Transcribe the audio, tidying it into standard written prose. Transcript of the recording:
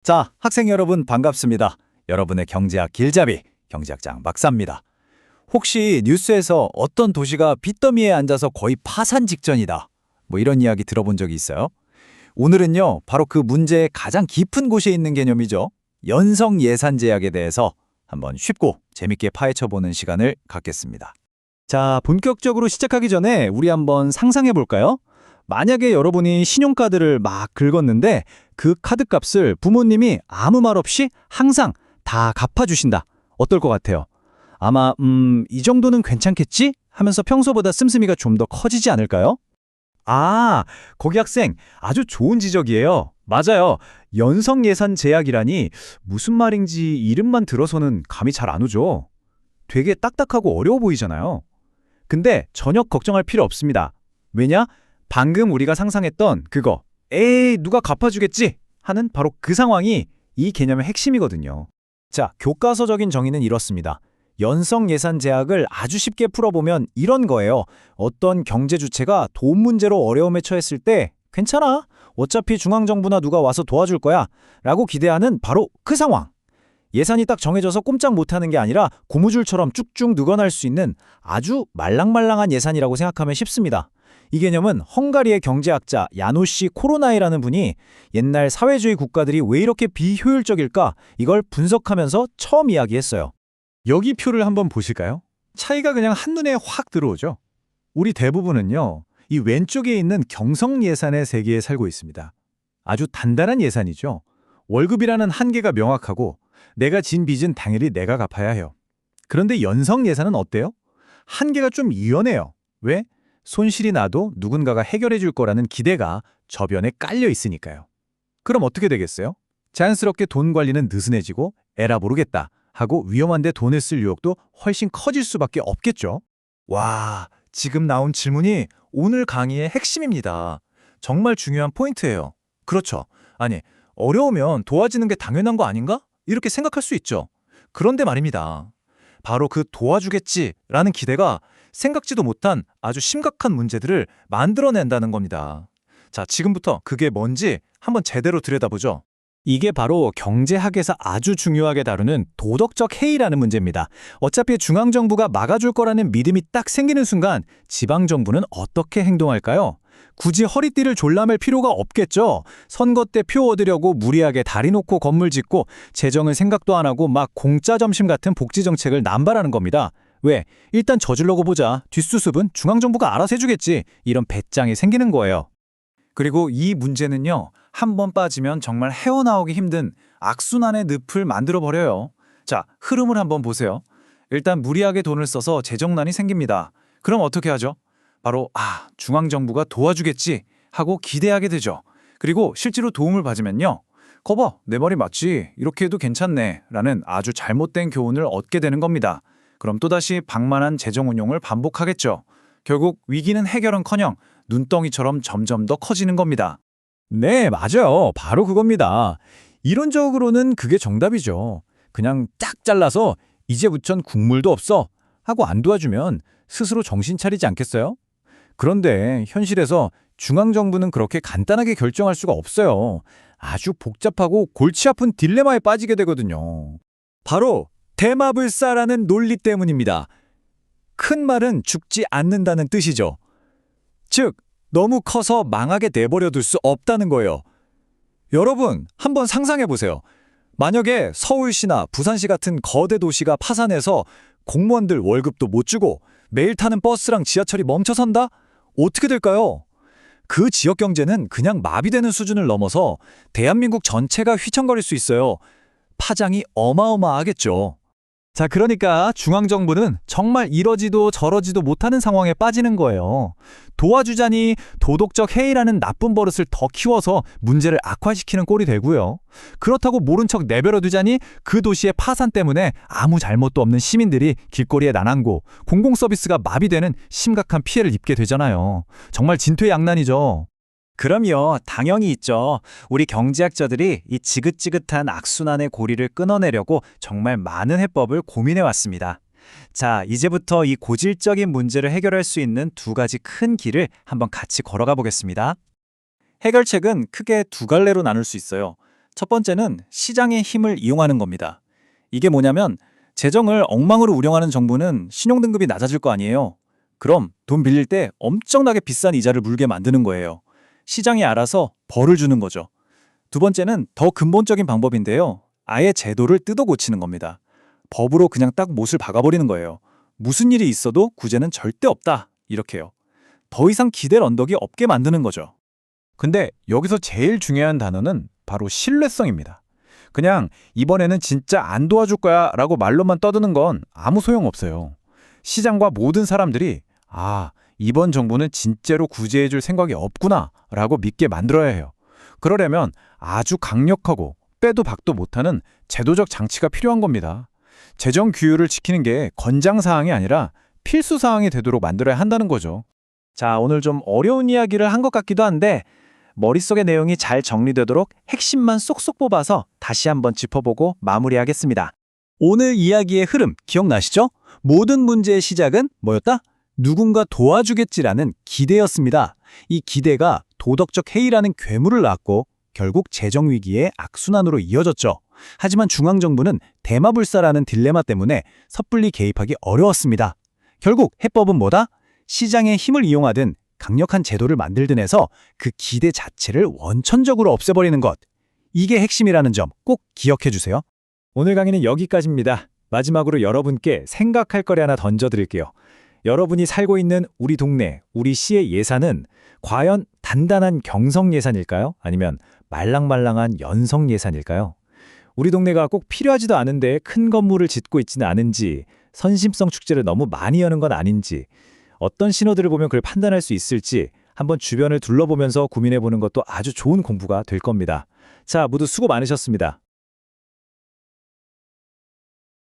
자, 학생 여러분 반갑습니다. 여러분의 경제학 길잡이, 경제학장 박사입니다. 혹시 뉴스에서 어떤 도시가 빚더미에 앉아서 거의 파산 직전이다, 뭐 이런 이야기 들어본 적이 있어요? 오늘은요, 바로 그 문제의 가장 깊은 곳에 있는 개념이죠. 연성 예산 제약에 대해서 한번 쉽고 재밌게 파헤쳐보는 시간을 갖겠습니다. 자, 본격적으로 시작하기 전에 우리 한번 상상해 볼까요? 만약에 여러분이 신용카드를 막 긁었는데 그 카드 값을 부모님이 아무 말 없이 항상 다 갚아주신다. 어떨 것 같아요? 아마 이 정도는 괜찮겠지? 하면서 평소보다 씀씀이가 좀 더 커지지 않을까요? 아, 거기 학생 아주 좋은 지적이에요. 맞아요. 연성 예산 제약이라니 무슨 말인지 이름만 들어서는 감이 잘 안 오죠. 되게 딱딱하고 어려워 보이잖아요. 근데 전혀 걱정할 필요 없습니다. 왜냐? 방금 우리가 상상했던 그거, 에이, 누가 갚아주겠지? 하는 바로 그 상황이 이 개념의 핵심이거든요. 자, 교과서적인 정의는 이렇습니다. 연성 예산 제약을 아주 쉽게 풀어보면 이런 거예요. 어떤 경제 주체가 돈 문제로 어려움에 처했을 때 괜찮아, 어차피 중앙정부나 누가 와서 도와줄 거야 라고 기대하는 바로 그 상황. 예산이 딱 정해져서 꼼짝 못하는 게 아니라 고무줄처럼 쭉쭉 늘어날 수 있는 아주 말랑말랑한 예산이라고 생각하면 쉽습니다. 이 개념은 헝가리의 경제학자 야노시 코로나이라는 분이 옛날 사회주의 국가들이 왜 이렇게 비효율적일까, 이걸 분석하면서 처음 이야기했어요. 여기 표를 한번 보실까요? 차이가 그냥 한눈에 확 들어오죠. 우리 대부분은요, 이 왼쪽에 있는 경성 예산의 세계에 살고 있습니다. 아주 단단한 예산이죠. 월급이라는 한계가 명확하고 내가 진 빚은 당연히 내가 갚아야 해요. 그런데 연성 예산은 어때요? 한계가 좀 유연해요. 왜? 손실이 나도 누군가가 해결해 줄 거라는 기대가 저변에 깔려 있으니까요. 그럼 어떻게 되겠어요? 자연스럽게 돈 관리는 느슨해지고 에라 모르겠다 하고 위험한데 돈을 쓸 유혹도 훨씬 커질 수밖에 없겠죠. 와, 지금 나온 질문이 오늘 강의의 핵심입니다. 정말 중요한 포인트예요. 그렇죠. 아니, 어려우면 도와주는 게 당연한 거 아닌가? 이렇게 생각할 수 있죠. 그런데 말입니다. 바로 그 도와주겠지라는 기대가 생각지도 못한 아주 심각한 문제들을 만들어낸다는 겁니다. 자, 지금부터 그게 뭔지 한번 제대로 들여다보죠. 이게 바로 경제학에서 아주 중요하게 다루는 도덕적 해이라는 문제입니다. 어차피 중앙정부가 막아줄 거라는 믿음이 딱 생기는 순간 지방정부는 어떻게 행동할까요? 굳이 허리띠를 졸라맬 필요가 없겠죠. 선거 때 표 얻으려고 무리하게 다리 놓고 건물 짓고 재정을 생각도 안 하고 막 공짜 점심 같은 복지 정책을 남발하는 겁니다. 왜? 일단 저질러고 보자. 뒷수습은 중앙정부가 알아서 해주겠지. 이런 배짱이 생기는 거예요. 그리고 이 문제는요, 한 번 빠지면 정말 헤어나오기 힘든 악순환의 늪을 만들어버려요. 자, 흐름을 한번 보세요. 일단 무리하게 돈을 써서 재정난이 생깁니다. 그럼 어떻게 하죠? 바로 중앙정부가 도와주겠지 하고 기대하게 되죠. 그리고 실제로 도움을 받으면요, 거봐, 내 말이 맞지, 이렇게 해도 괜찮네 라는 아주 잘못된 교훈을 얻게 되는 겁니다. 그럼 또다시 방만한 재정 운용을 반복하겠죠. 결국 위기는 해결은커녕 눈덩이처럼 점점 더 커지는 겁니다. 네, 맞아요. 바로 그겁니다. 이론적으로는 그게 정답이죠. 그냥 쫙 잘라서 이제 부천 국물도 없어 하고 안 도와주면 스스로 정신 차리지 않겠어요? 그런데 현실에서 중앙정부는 그렇게 간단하게 결정할 수가 없어요. 아주 복잡하고 골치 아픈 딜레마에 빠지게 되거든요. 바로 대마불사라는 논리 때문입니다. 큰 말은 죽지 않는다는 뜻이죠. 즉, 너무 커서 망하게 내버려둘 수 없다는 거예요. 여러분, 한번 상상해 보세요. 만약에 서울시나 부산시 같은 거대 도시가 파산해서 공무원들 월급도 못 주고 매일 타는 버스랑 지하철이 멈춰선다? 어떻게 될까요? 그 지역 경제는 그냥 마비되는 수준을 넘어서 대한민국 전체가 휘청거릴 수 있어요. 파장이 어마어마하겠죠. 자, 그러니까 중앙정부는 정말 이러지도 저러지도 못하는 상황에 빠지는 거예요. 도와주자니 도덕적 해이라는 나쁜 버릇을 더 키워서 문제를 악화시키는 꼴이 되고요. 그렇다고 모른 척 내버려두자니 그 도시의 파산 때문에 아무 잘못도 없는 시민들이 길거리에 나앉고 공공서비스가 마비되는 심각한 피해를 입게 되잖아요. 정말 진퇴양난이죠. 그럼요, 당연히 있죠. 우리 경제학자들이 이 지긋지긋한 악순환의 고리를 끊어내려고 정말 많은 해법을 고민해왔습니다. 자, 이제부터 이 고질적인 문제를 해결할 수 있는 두 가지 큰 길을 한번 같이 걸어가 보겠습니다. 해결책은 크게 두 갈래로 나눌 수 있어요. 첫 번째는 시장의 힘을 이용하는 겁니다. 이게 뭐냐면 재정을 엉망으로 운영하는 정부는 신용등급이 낮아질 거 아니에요. 그럼 돈 빌릴 때 엄청나게 비싼 이자를 물게 만드는 거예요. 시장이 알아서 벌을 주는 거죠. 두 번째는 더 근본적인 방법인데요. 아예 제도를 뜯어 고치는 겁니다. 법으로 그냥 딱 못을 박아버리는 거예요. 무슨 일이 있어도 구제는 절대 없다. 이렇게요. 더 이상 기댈 언덕이 없게 만드는 거죠. 근데 여기서 제일 중요한 단어는 바로 신뢰성입니다. 그냥 이번에는 진짜 안 도와줄 거야 라고 말로만 떠드는 건 아무 소용없어요. 시장과 모든 사람들이 이번 정부는 진짜로 구제해줄 생각이 없구나 라고 믿게 만들어야 해요. 그러려면 아주 강력하고 빼도 박도 못하는 제도적 장치가 필요한 겁니다. 재정 규율을 지키는 게 권장사항이 아니라 필수사항이 되도록 만들어야 한다는 거죠. 자, 오늘 좀 어려운 이야기를 한 것 같기도 한데 머릿속의 내용이 잘 정리되도록 핵심만 쏙쏙 뽑아서 다시 한번 짚어보고 마무리하겠습니다. 오늘 이야기의 흐름 기억나시죠? 모든 문제의 시작은 뭐였다? 누군가 도와주겠지라는 기대였습니다. 이 기대가 도덕적 해이라는 괴물을 낳았고 결국 재정 위기의 악순환으로 이어졌죠. 하지만 중앙정부는 대마불사라는 딜레마 때문에 섣불리 개입하기 어려웠습니다. 결국 해법은 뭐다? 시장의 힘을 이용하든 강력한 제도를 만들든 해서 그 기대 자체를 원천적으로 없애버리는 것. 이게 핵심이라는 점 꼭 기억해 주세요. 오늘 강의는 여기까지입니다. 마지막으로 여러분께 생각할 거리 하나 던져드릴게요. 여러분이 살고 있는 우리 동네, 우리 시의 예산은 과연 단단한 경성 예산일까요? 아니면 말랑말랑한 연성 예산일까요? 우리 동네가 꼭 필요하지도 않은데 큰 건물을 짓고 있지는 않은지, 선심성 축제를 너무 많이 여는 건 아닌지, 어떤 신호들을 보면 그걸 판단할 수 있을지 한번 주변을 둘러보면서 고민해보는 것도 아주 좋은 공부가 될 겁니다. 자, 모두 수고 많으셨습니다.